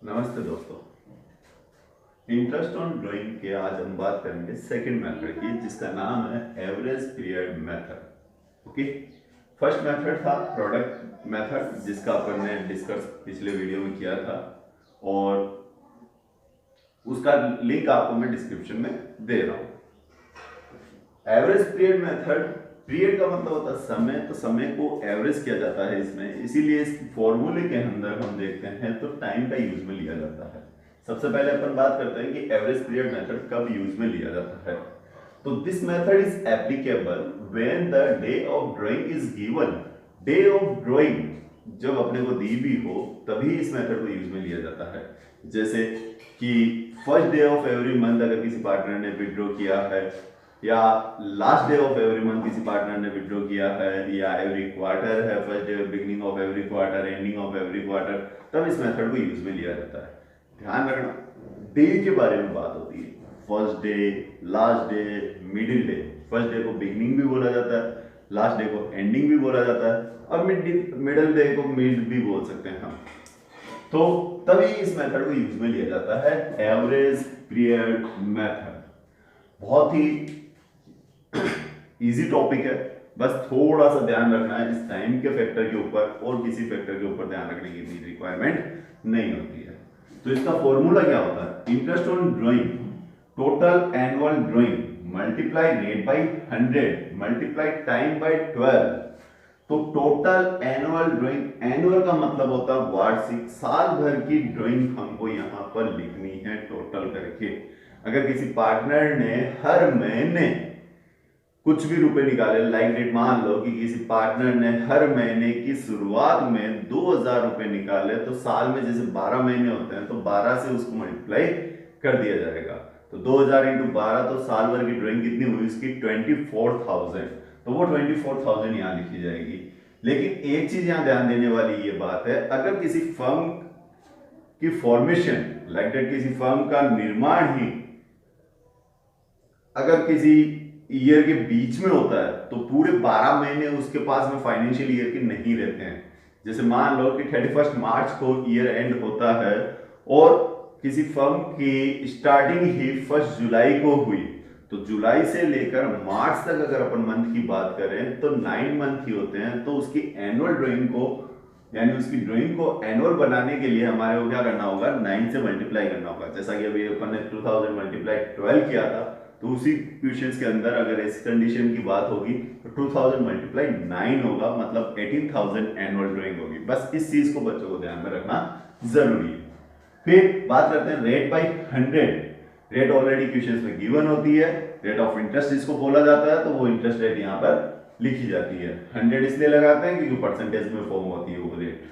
नमस्ते दोस्तों। Interest on drawing के आज हम बात करेंगे सेकंड मेथड की, जिसका नाम है average period method. Okay, first method था प्रोडक्ट मेथड, जिसका अपन ने डिस्कस पिछले वीडियो में किया था और उसका लिंक आपको मैं डिस्क्रिप्शन में दे रहा हूं। एवरेज पीरियड मेथड, पीरियड का मतलब होता है समय, तो समय को एवरेज किया जाता है इसमें, इसीलिए इस फॉर्मूले के अंदर हम देखते हैं तो टाइम का यूज में लिया जाता है। सबसे पहले अपन बात करते हैं कि एवरेज पीरियड मेथड कब यूज में लिया जाता है। तो this method is applicable when the day of drawing is given. Day of drawing जब अपने को दी भी हो तभी इस मेथड को यूज में लिया जाता है। जैसे कि first day of every month अगर किसी पार्टनर ने विड्रॉ किया है, या last day of every month किसी पार्टनर ने विड्रॉ किया है, या एवरी क्वार्टर है, first day beginning of every quarter, ending of every quarter, तब इस मेथड को यूज में लिया जाता है। ध्यान रखना, डे के बारे में बात होती है। First day, last day, middle day. First day को बिगिनिंग भी बोला जाता है, लास्ट डे को एंडिंग भी बोला जाता है, और मिडिल डे को मिड भी बोल सकते हैं हम। तो तभी इस मेथड को यूज में लिया जाता है, एवरेज पीरियड मेथड। बहुत ही इजी टॉपिक है, बस थोड़ा सा ध्यान रखना है इस टाइम के फैक्टर के ऊपर, और किसी फैक्टर के ऊपर ध्यान रखने की रिक्वायरमेंट नहीं होती है। तो इसका फॉर्मूला क्या होता है? Interest on drawing, total annual drawing multiply rate by 100 multiply time by 12। तो टोटल एनुअल ड्राइंग, एनुअल का मतलब होता है वार्षिक, साल भर की ड्राइंग हमको यहाँ पर लिखनी है टोटल करके। अगर किसी पार्टनर ने हर महीने कुछ भी रुपए निकाले, लाइक डेट मान लो कि किसी पार्टनर ने हर महीने की शुरुआत में 2000 रुपए निकाले, तो साल में जैसे 12 महीने होते हैं तो 12 से उसको मल्टीप्लाई कर दिया जाएगा। तो 2000 इंटू 12, तो साल भर की ड्राइंग कितनी हुई उसकी? 24,000। तो वो 24,000 यहाँ लिखी जाएगी। लेकिन एक चीज यहाँ ध्यान देने वाली ये बात है, अगर किसी फर्म की फॉर्मेशन, लाइक डेट किसी फर्म का निर्माण ही अगर किसी ईयर के बीच में होता है, तो पूरे 12 महीने उसके पास में फाइनेंशियल ईयर के नहीं रहते हैं। जैसे मान लो कि 31 मार्च को ईयर एंड होता है और किसी फर्म की स्टार्टिंग ही 1 जुलाई को हुई, तो जुलाई से लेकर मार्च तक अगर अपन मंथ की बात करें तो 9 मंथ ही होते हैं। तो उसकी एनुअल ड्राइंग को, यानी उसकी ड्राइंग को एनुअल बनाने के लिए हमारे को क्या करना होगा? 9 से मल्टीप्लाई करना होगा। जैसा कि अभी अपन ने 2000 मल्टीप्लाई 12 किया था, तो उसी क्वेश्चंस के अंदर अगर इस कंडीशन की बात होगी तो 2000 मल्टीप्लाई 9 होगा, मतलब 18,000 एनुअल ड्राइंग होगी। बस इस चीज को बच्चों को ध्यान में रखना जरूरी है। फिर बात करते हैं rate by 100। Rate already questions में गिवन होती है, रेट ऑफ इंटरेस्ट जिसको बोला जाता है, तो वो इंटरेस्ट रेट यहाँ पर लिखी जाती है। 100 इसलिए लगाते हैं क्योंकि परसेंटेज में फॉर्म होती है वो rate.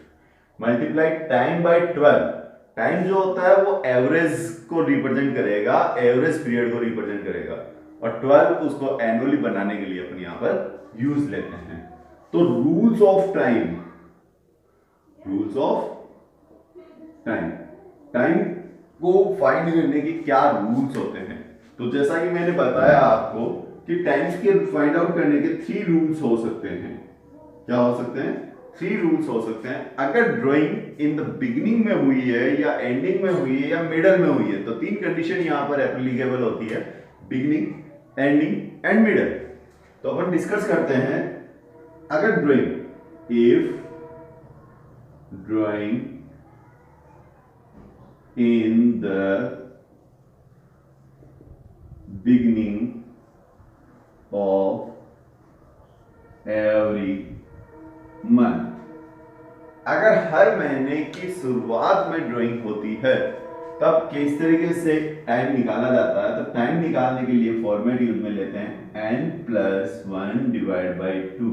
Multiply time by 12। Time जो होता है वो एवरेज को रिप्रेजेंट करेगा, एवरेज पीरियड को रिप्रेजेंट करेगा, और 12 उसको एनुअली बनाने के लिए अपन यहां पर यूज लेते हैं। तो rules of time, rules of time, time को फाइंड करने के क्या रूल्स होते हैं? तो जैसा कि मैंने बताया आपको कि टाइम के फाइंड आउट करने के 3 रूल्स हो सकते हैं। क्या हो सकते हैं? 3 रूल्स हो सकते हैं। अगर ड्राइंग इन द बिगिनिंग में हुई है, या एंडिंग में हुई है, या मिडल में हुई है, तो 3 कंडीशन यहां पर एप्लीकेबल होती है, बिगिनिंग, एंडिंग एंड मिडल। तो अपन डिस्कस करते हैं। अगर drawing, if drawing in the beginning of every month, अगर हर महीने की शुरुआत में ड्राइंग होती है, तब किस तरीके से टाइम निकाला जाता है? तो टाइम निकालने के लिए फॉर्मेट यूज में लेते हैं n+1 डिवाइड बाई 2।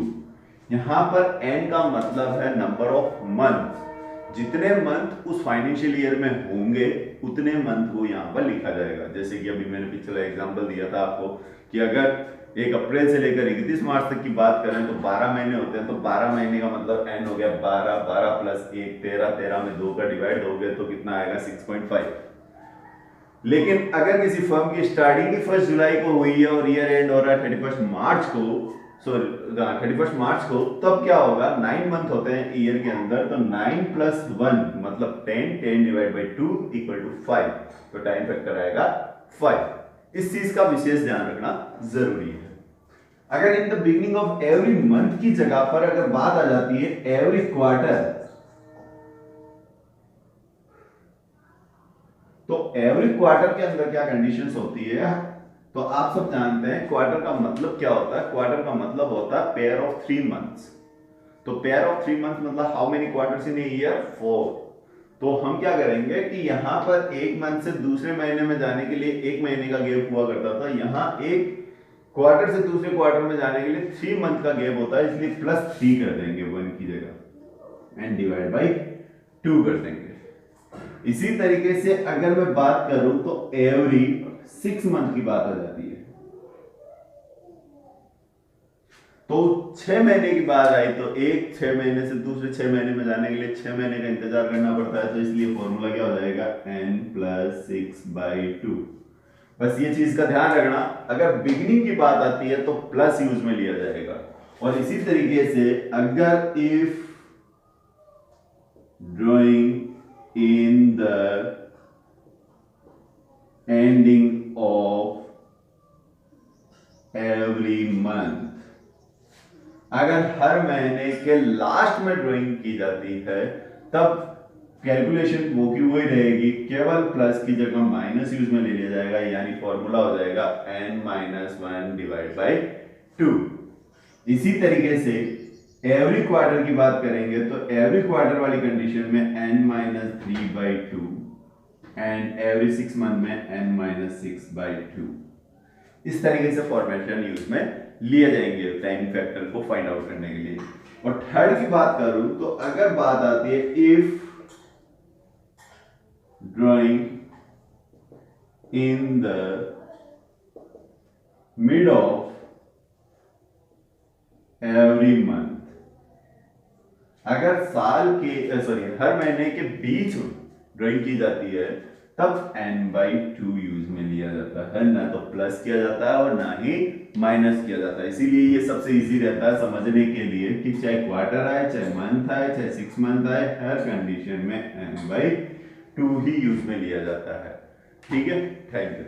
यहां पर n का मतलब है नंबर ऑफ मंथ। जितने मंथ उस फाइनेंशियल ईयर में होंगे उतने मंथ को यहां पर लिखा जाएगा। जैसे कि अभी मैंने पिछला एग्जांपल दिया था आपको कि अगर 1 अप्रैल से लेकर 31 मार्च तक की बात करें तो 12 महीने होते हैं, तो 12 महीने का मतलब n हो गया 12, 12 + 1 13, 13 में 2 का डिवाइड हो गया तो कितना आएगा? 6.5। लेकिन अगर किसी फर्म की स्टार्टिंग ही 1 जुलाई को हुई है और ईयर एंड हो रहा है 31 मार्च को, सॉरी 31 मार्च को, तब क्या होगा, 9 मंथ होते हैं ईयर के अंदर, तो 9 प्लस 1 मतलब 10, 10 डिवाइड बाई 2 इक्वल टू 5, तो टाइम फैक्टर आएगा 5। इस चीज का विशेष ध्यान रखना जरूरी है। अगर in the beginning of every month की जगह पर अगर बात आ जाती है एवरी क्वार्टर, तो एवरी क्वार्टर के अंदर क्या कंडीशंस होती है, तो आप सब जानते हैं क्वार्टर का मतलब क्या होता है। क्वार्टर का मतलब होता है पेयर ऑफ 3 मंथ्स। तो पेयर ऑफ 3 मंथ्स मतलब how many quarters in a year, 4। तो हम क्या करेंगे कि यहां पर एक मंथ से दूसरे महीने में जाने के लिए 1 महीने का गैप हुआ करता था, यहां एक क्वार्टर से दूसरे क्वार्टर में जाने के लिए 3 मंथ का गैप होता है, इसलिए +3 कर देंगे 1 की जगह एंड डिवाइड बाई 2 कर देंगे। इसी तरीके से अगर मैं बात करूं तो एवरी 6 मंथ की बात आ जाती है, तो 6 महीने की बात आई तो एक 6 महीने से दूसरे 6 महीने में जाने के लिए 6 महीने का इंतजार करना पड़ता है, तो इसलिए फॉर्मूला क्या हो जाएगा, n + 6/2। बस ये चीज का ध्यान रखना, अगर बिगिनिंग की बात आती है तो प्लस यूज में लिया जाएगा। और इसी तरीके से अगर if drawing in the ending of every month, अगर हर महीने के लास्ट में ड्राइंग की जाती है, तब कैलकुलेशन वो की वही रहेगी, केवल प्लस की जगह माइनस यूज में ले लिया जाएगा, यानी फॉर्मूला हो जाएगा n - 1 डिवाइड बाई 2। इसी तरीके से एवरी क्वार्टर की बात करेंगे तो एवरी क्वार्टर वाली कंडीशन में n - 3/2 एंड एवरी 6 मंथ में n - 6/2। इस तरीके से फॉर्मेशन यूज में लिए जाएंगे टाइम फैक्टर को फाइंड आउट करने के लिए। और थर्ड की बात करूं तो अगर बात आती है if drawing in the mid of every month, अगर साल के हर महीने के बीच ड्राइंग की जाती है, तब n/2 यूज में लिया जाता है, ना तो प्लस किया जाता है और ना ही माइनस किया जाता है। इसीलिए ये सबसे इजी रहता है समझने के लिए कि चाहे क्वार्टर आए, चाहे मंथ आए, चाहे 6 मंथ आए, हर कंडीशन में n/2 ही यूज में लिया जाता है। ठीक है, थैंक यू।